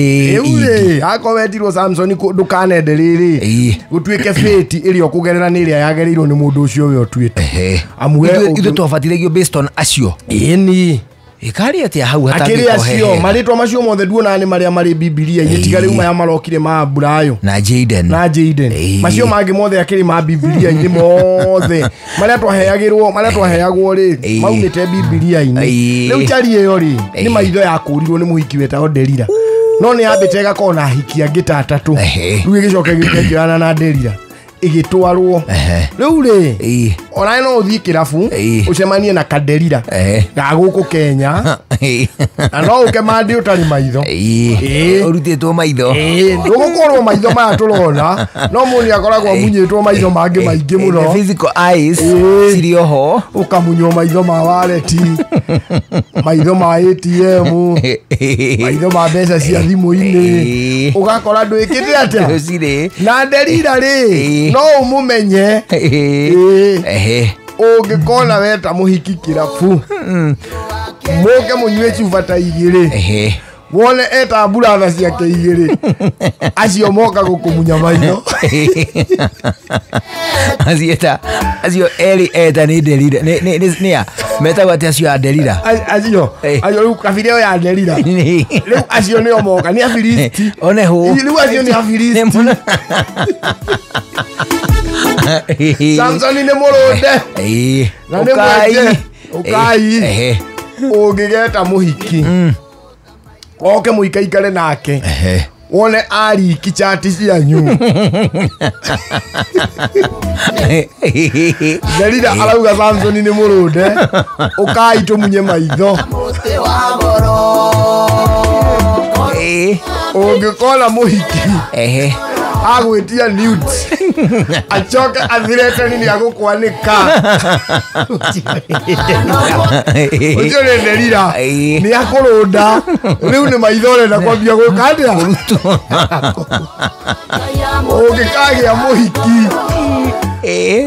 Eure akowetirwo Samson ndukane nderiri gutwike fate irio kugerera ni iria yagerirwo ni mundu ucio we otwite amwe ithu twafatiragio based on acio ni ikari atia hau hatangiko acio maritwa macio mothe duona ni maria mari Biblia nyitiga uma ya marokire ma Burayo na Jaden macio mangi mothe akiri ma Biblia ni mothe maria twaheagwo ri maumite Biblia ini riu chari iyo ri ni maitho yakurirwo ni muhiki wetao Delila no ni ambite gakona hiki angi tatatu riu gicoke gikejana na Delila igitwarwo riu ri ona no uthii kirabu ucemanie na Kadelila ga guku Kenya na no uke mandi utari maitho urutitwo maitho ndugukorwo maitho maya turona no muni akoragwo munyitwo maitho mangi maingi muno physical eyes sirio ho ukamunywo maitho ma waleti maitho ma ATM maitho ma mbeca cia thimu-ini ugakora ndwikite atia na Delila ri no umumenye ungikona weta muhiki kirabu muke munywe chupa ta igiri wone eta brother ciake igiri acio moka gukumunya maitho acio eri eta ni Delila ni metagwo ati acio ya Delila acio riu kabireo ya Delila riu acio ni omoka ni Afilisti one hu riu acio ni Afilisti Samson ni murude na ni mweje ukai ungigeta muhiki oke muikaikare nake wone ari kichati cianyu Delila arauga Samson ni murude ukai tumunye maitho ungikona muhiki agwitia nudes achoke athirete nini agukwanika ucio ni Delila ni akurunda riu ni maithore na kwambia gwikadia ungikagia muhiki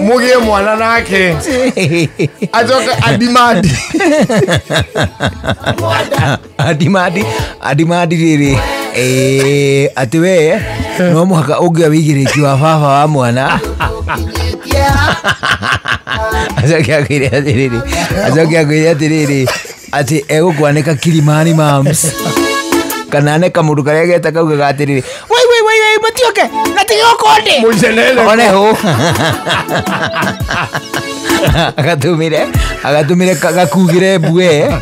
mugie mwana nake achoke adimadi riri ati we no muhaka ungia wigiriki wa baba wa mwana azokia atiriri ati egukwanika Kilimani Mams kana ne kamundu karia geta kauga gatiriri wai matioke natigoko ndi mucenene one ho agatumire gakugire bue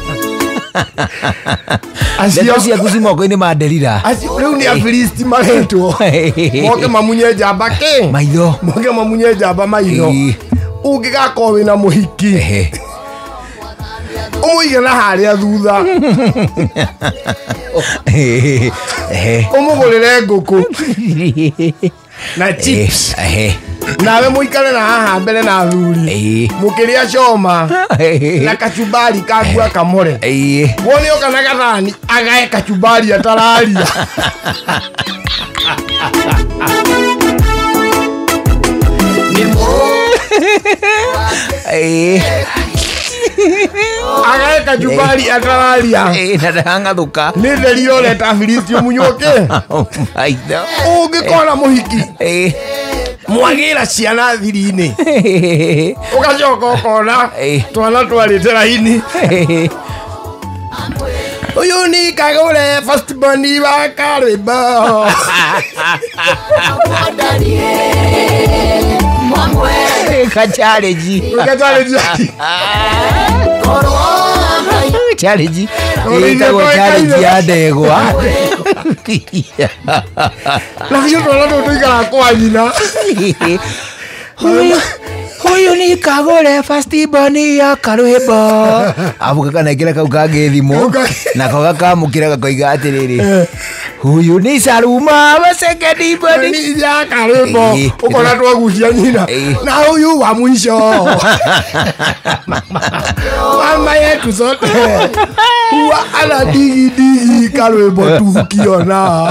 acio cia kusimoko-ini ma Delila riu ni Afilisti maretwo moke mamunye njamba maitho moke mamunye njamba maitho ungigakorwo wina muhiki umuige na haria thutha umugurire nguku na chips nawe muikare na haha mbere na thuri mukiria choma na kachumbari kagua kamore wone okana gathani agae kachumbari atararia agae kachumbari atararia na ndanga thuka ni Delila ureta Afilisti umunyuke ungikona muhiki mwagira ciana thiri-ini ugacoka ukona twana twarite raini uyu ni kagure first boni wa Karwimbo challenge ya ndegwa na hiyo twana tuikara kwa nyina huyu ni kagure first boni ya Karwimbo avuka kana kila kaukange thimo na kakamukira gakoiga atiriri huyu ni Saluma wa second boni ya Karwimbo ukona twagucia nyina na huyu wa mwisho mama yetu zote huwa ana digi Karwimbo tukiona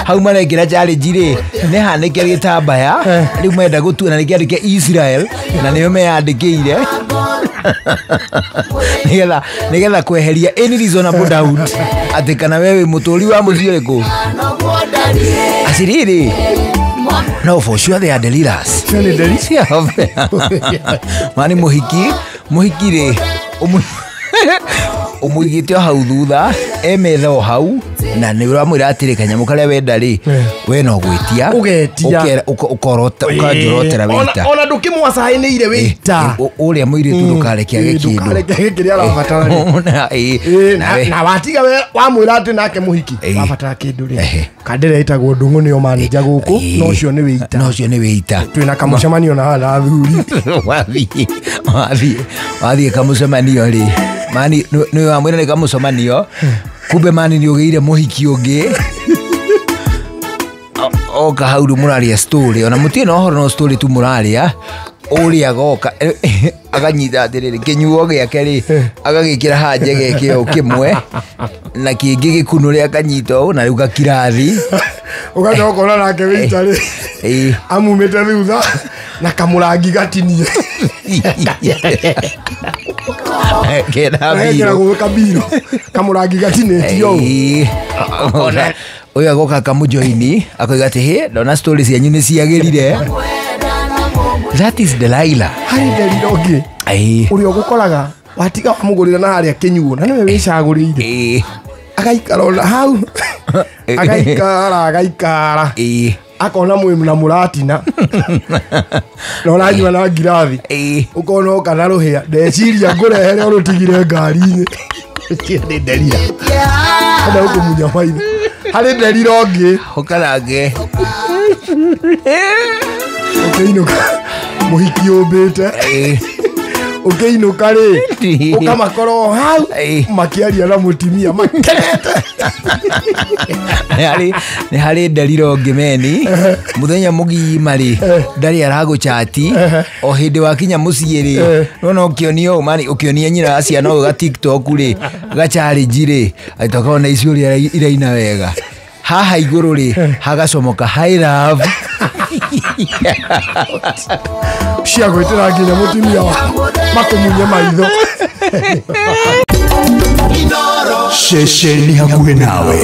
hau marekira challenge ri ne hanike gitambaya riu menda gutua na nikiandike Israel na niyo meyandikire nigetha kweheria any reasonable doubt ati kana wewe muturi wa muciĩ ũrĩkũ aciriri. No, for sure they are delirious. Mani muhiki rĩ umwigite o hau thutha emetha o hau na nĩ ũramwĩra atĩrĩ kanyamũ karĩa wenda rĩ we no gwĩtia ũkanjorotera wĩita ona ndũkĩmwacaĩnĩire wĩita ũrĩa mũirĩtu ndũkareke age kĩndũ na watiga wamwĩra atĩ nake mũhiki wabatara kĩndũ rĩ kandĩra ĩtagwo Ndũng'ũ nĩo manager gũkũ no ũcio nĩ wĩita twĩna kamũcemanio na hala athuri wathiĩ kamũcemanio rĩ mani nĩ wamwĩra nĩ kamũcemanio kumbe mani nĩ ũgĩire mũhiki ũngĩ oka hau mũraria story ona mũtirĩ na ũhoro no story tu mũraria ũrĩa agoka akanyita atĩrĩrĩ kĩnyuo gĩake rĩ agagĩkĩra hanje geke o kĩmwe na kĩngĩ gĩkunũ rĩa kanyita ũũ na rĩu gakirathi ũgacoka ona nake wĩita rĩ amumĩte thutha na kamũrangi gatinie kamũrangi gatinĩtio ũyũ agoka kamũjoini akoiga atĩ hĩ ndona story cianyu nĩ ciagĩrire. That is Delilah. Harĩ Delilah ũngĩ ũrĩa ũgũkoraga watiga wamũgũrĩra na harĩa kĩnyuo na nĩwe wĩcagũrĩire agaikara ona hau agaikara akona mwĩna mũratina na ũranyua na ngirathi ũkona oka na rũhĩa ndeciria ngũrehere ũrũtigire ngari-inĩ nĩ Delilah enda ũkũmunya maitho. Harĩ Delilah ũngĩ ũkarange ũkĩinũka mũhiki ũmbĩte ũkĩinũka rĩ ũkamakora hau makĩaria na mũtimia makenete. Nĩ harĩ Delilah ũngĩ meni mũthenya mũgima rĩ ndarĩ aragũchati o hĩndĩ wakinya mũciĩ rĩ nona ũkĩonio mani ũkĩonia nyina ciana ũyũ ga TikTok rĩ ga challenge rĩ aitokona iciũria iraina wega haha igũrũ rĩ hagacomoka high love cia gwĩtĩra nginya mũtimia makũmunye maitho. Ceceni hakuhĩ nawe.